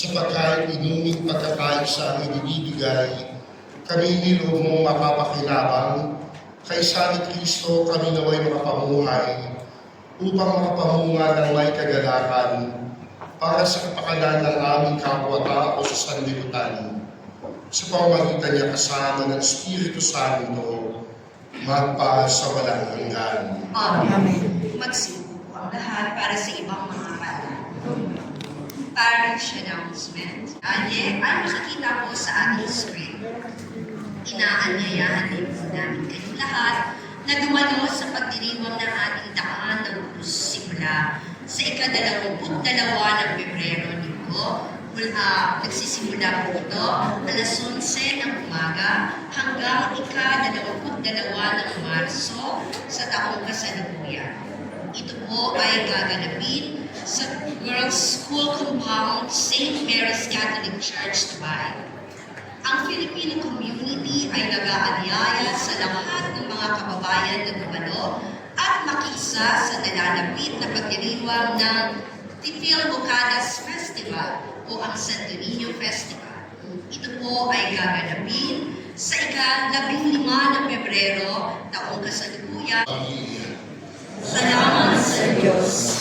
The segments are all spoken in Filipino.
sa pagkain, inuming pagkakain sa amin ibibigay, kami nilog mong mapapakinabang, kaysa ni Kristo kami naway makapamuhay, upang makapamunga ng may kagalakan, para sa kapakanan ng aming kapwa-tao sa sanlibutan. Sa pamamagitan niya kasama ng Espiritu Santo, magpa sa walang hanggan. Amen. Magsipo po ang lahat para sa ibang mga banal. Parish announcement. Ang makikita po sa ating screen. Inaanyayahan din po namin kayong lahat na dumalo sa pagdiriwang ng ating daan ng simula sa ika-22 ng Pebrero nito. Nagsisimula po ito alas 11 ng umaga hanggang ika-22 ng Marso sa taong kasalukuyan. Ito po ay gaganapin sa Girls School Compound, St. Mary's Catholic Church, Dubai. Ang Filipino community ay nag-aanyaya sa lahat ng mga kababayan na dumalo at makisa sa nalalapit na pagdiriwang ng Tifil Bucadas Festival o ang Santo Niño Festival. Ito po ay gaganapin sa ika-15 ng Pebrero, taong kasalukuyan. Salamat sa Diyos.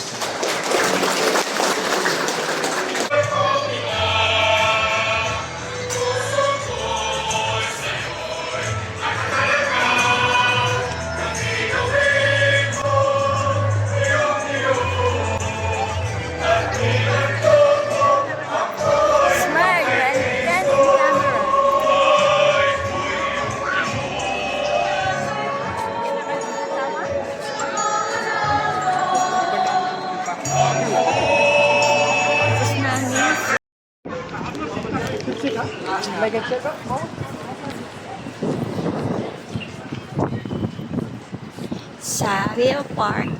Saville Park.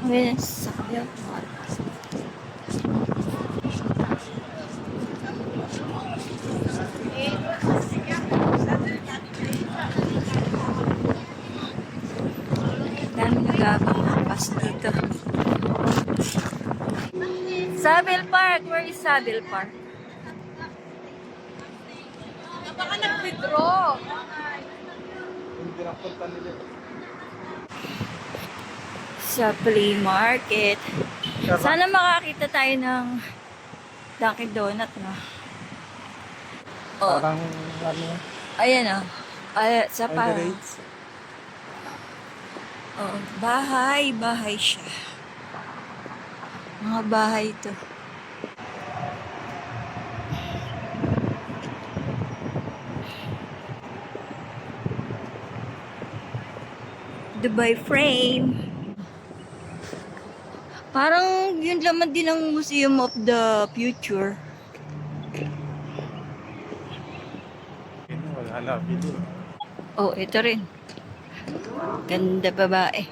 Ngayon sa Saville Park. Dami nagkakapas dito. Saville Park. Where is Saville Park? Baka nag-withdraw. Sa flea market. Sana makakita tayo ng Dunkin Donut, no? Oh, Parang ano, ayan, oh. Ay, sa parang. underage. Oh, bahay. Bahay siya. Mga bahay ito. Dubai frame. Parang yun laman din ng Museum of the Future. Wala na, video. Oh, ito rin. Ganda babae.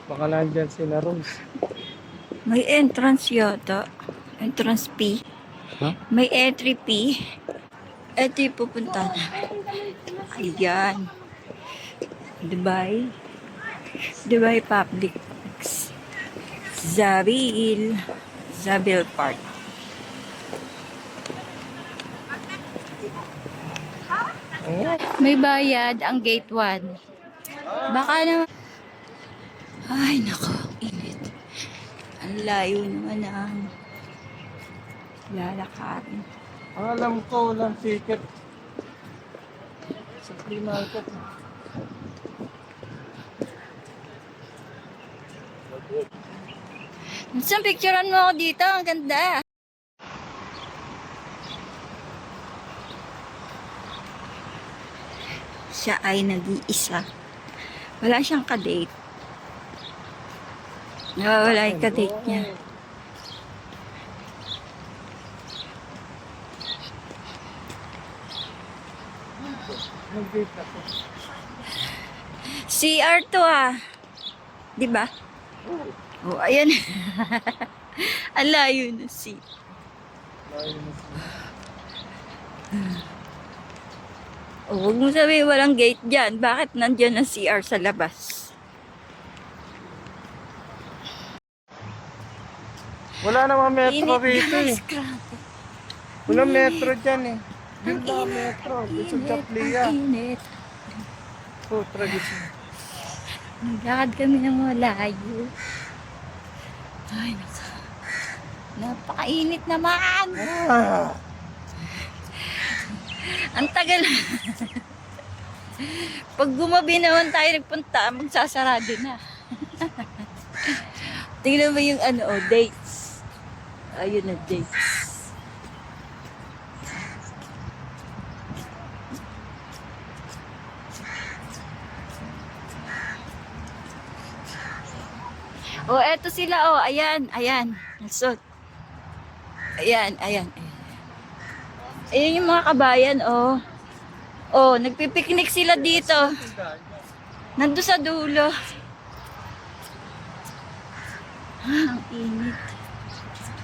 Baka nandyan sila Rose. May entrance yata. Entrance fee. Huh? May entry fee. Ito yung pupunta namin. Ayan. Dubai. Dubai Public Works. Zaville Park. May bayad ang gate 1. Baka naman. Ay, nako. Init. Ang layo naman ang lalakarin. Alam ko, walang ticket. Sa flea market. Isang picturean mo ako dito. Ang ganda. Siya ay nag-iisa. Wala siyang kadate. Nawawala yung kadate niya. Nag-date ako. CR to ah. Di ba? Oh, ayan. Ang layo na si. Layo na sila. Oh, huwag mo sabihin walang gate dyan. Bakit nandyan ang CR sa labas? Wala namang metro Init rito eh. guys, grabe. Wala metro dyan eh. Yun Ang lang init, metro. ang Gusto init, Chaplia. ang init. Oh, tragis. Naglakad kami ng malayo. Ay, naka. Napakainit naman. Ah, Ang tagal. Pag gumabi naman tayo nagpunta, magsasarado na. Tingnan mo yung ano, oh, dates. Ayun na, dates. Oh, eto sila, oh. Ayan, ayan. Nasot. Ayan, ayan, ayan. Ayan yung mga kabayan, oh. Oh, nagpipiknik sila dito. Nandun sa dulo. Ah, ang init.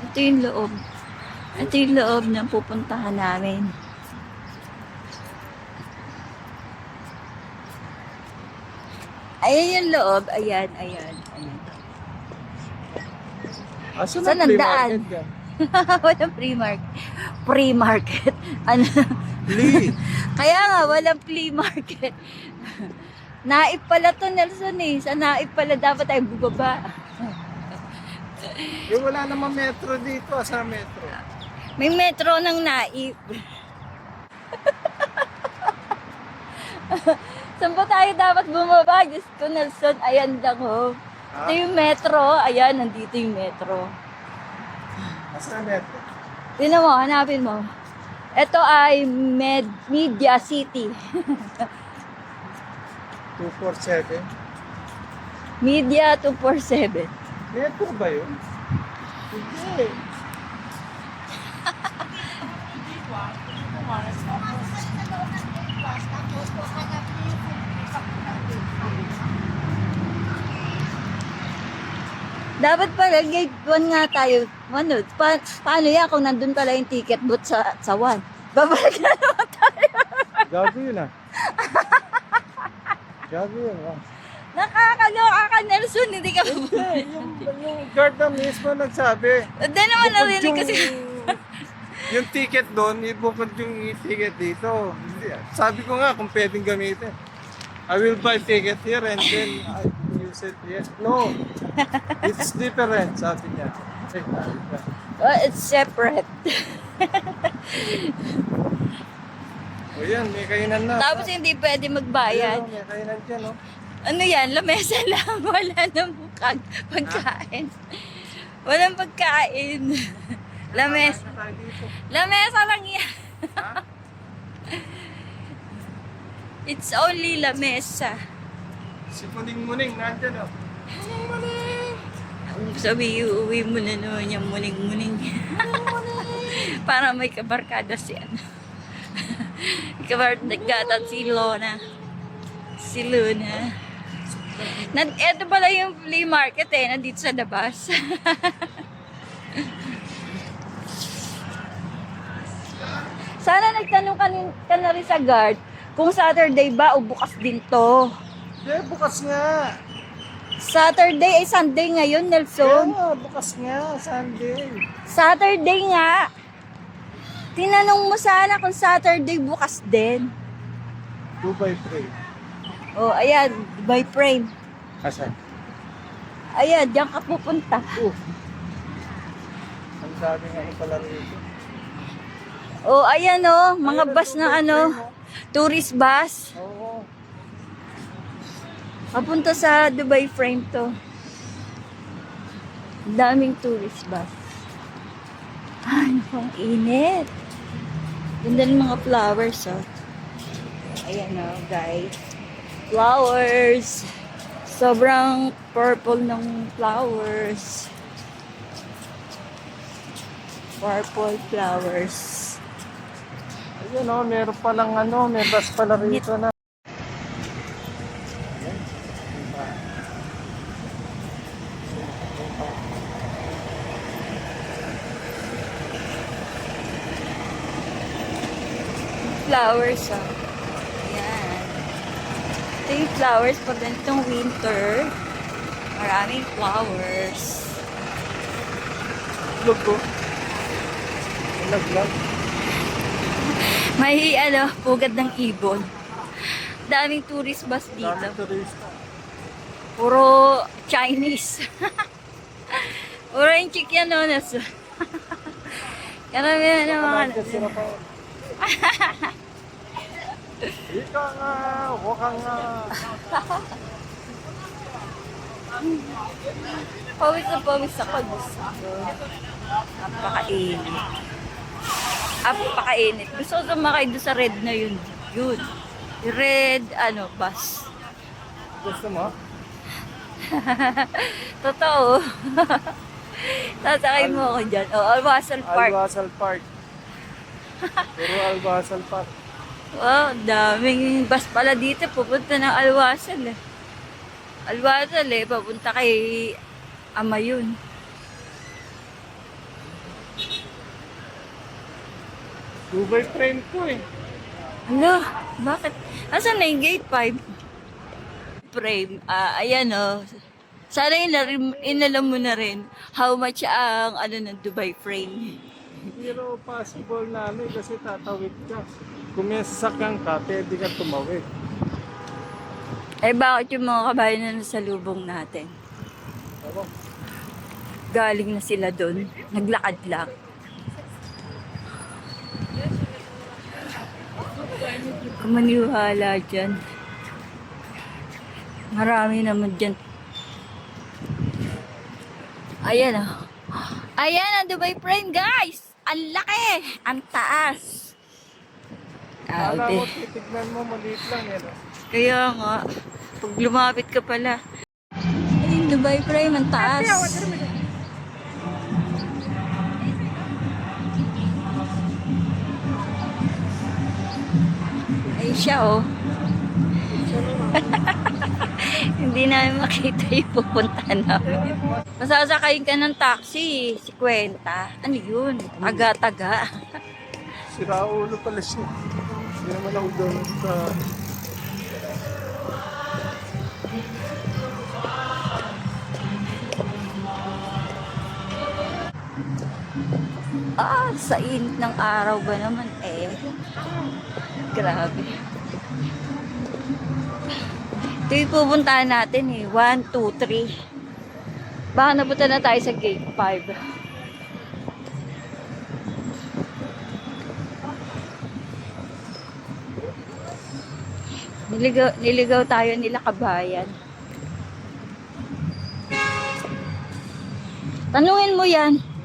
Ito yung loob. Ito yung loob na pupuntahan namin. Ayan yung loob. Ayan, ayan, ayan. asan Saan ang ang flea daan? market dyan? Walang free market. Free market. Ano? Flea. Kaya nga, walang flea market. Naip pala to, Nelson eh. Sa naip pala dapat tayo bubaba. Eh, wala namang metro dito. Asan ang metro? May metro ng naip. Saan ba tayo dapat bumaba? Diyos ko, Nelson. Ayan lang, oh. Ito yung metro. Ayan, nandito yung metro. Asan ang metro? Tignan mo, hanapin mo. Ito ay Media City. 247. Media 247. Metro ba yun? Hindi. Dapat pala, gate 1 nga tayo. Ano, paano yan kung nandun pala yung ticket booth sa 1? Babalik na naman tayo. Gago yun ah. Gago yun ah. Nakakaloka ka, Nelson. Hindi ka Yung guard na mismo nagsabi. Hindi naman Bukod narinig yung- kasi. Yung ticket doon, ibukod yung ticket dito. Sabi ko nga kung pwedeng gamitin. I will buy ticket here and then I use it. Yes. No. It's different, sabi niya. Oh, it's separate. O yan, may kainan na. Tapos hindi pwede Ayan, magbayad. may kainan dyan, no? Ano yan? Lamesa lang. Wala nang pagkain. Walang pagkain. Lamesa. Tayo dito. Lamesa lang yan. It's only lamesa. Si Muning-Muning, nandyan, oh. Sabi, uuwi mo na naman yung muning-muning. Para may kabarkada si ano. Kabarkada si Lona. Si Luna. Ito pala yung flea market eh. Nandito sa labas. Sana nagtanong ka na rin sa guard kung Saturday ba o bukas din to. Yeah, bukas nga. Saturday ay Sunday ngayon, Nelson. Yeah, bukas nga, Sunday. Saturday nga. Tinanong mo sana kung Saturday bukas din. 2x3. Oh, ayan, by frame. Asan? Ayan, diyan ka pupunta. Ang sabi nga pala rito. Oh, ayan oh, mga Ayun, bus na ano, tourist bus. Oo. Papunta sa Dubai frame to. Ang daming tourist bus. Ay, naku, ang init. Ganda ng mga flowers, oh. Ayan, oh, guys. Flowers. Sobrang purple ng flowers. Purple flowers. Ayun, oh, meron palang ano, may bus pala rito na. Flowers, oh. Ayan. Ito yung flowers pag ganitong winter. Maraming flowers. itlog ko. Naglag. May pugad ng ibon. Daming tourist bus dito. Dami turista. Puro Chinese. Puro yung chicken nonas. Karamihan ng mga... Sira pa. Ika nga, waka nga. Pawis na pawis ako. Napakainit. Napakainit. Gusto ko sumakay doon sa red na yun. Yun. Yung red, bus. Gusto mo? Totoo. Sasakay mo ako dyan. Alwasal Park. Albasal Park. Puro Albasal Park. Wow, daming bus pala dito. Pupunta ng Alwasal Alwasal papunta kay Amayun. Dubai friend ko eh. Ano? Bakit? Asan na yung gate 5? Frame. Ayan Sana inalam mo na rin how much ang ng Dubai frame. Pero possible namin kasi tatawid ka. Kung may sasakyan ka, pwede ka tumawid. Bakit yung mga kabayan na nasa lubong natin? Ako. Galing na sila doon. Naglakad lang. Kumaniwala dyan. Marami naman dyan. Ayan Ayan ang Dubai frame, guys! Ang laki! Ang taas! Kala Grabe. mo, titignan mo, maliit lang yan. Kaya nga, pag lumapit ka pala. Ayun, Dubai frame, ang taas. Ay siya Hindi namin makita yung pupuntahan namin. Masasakayin ka ng taxi, 50. Ano yun? Taga-taga. Sira ulo pala siya. Hindi naman ako doon sa... Sa init ng araw ba naman Grabe. Ito yung pupuntahan natin 1, 2, 3. Baka napunta na tayo sa gate 5. Niligaw tayo nila kabayan. Tanungin mo yan.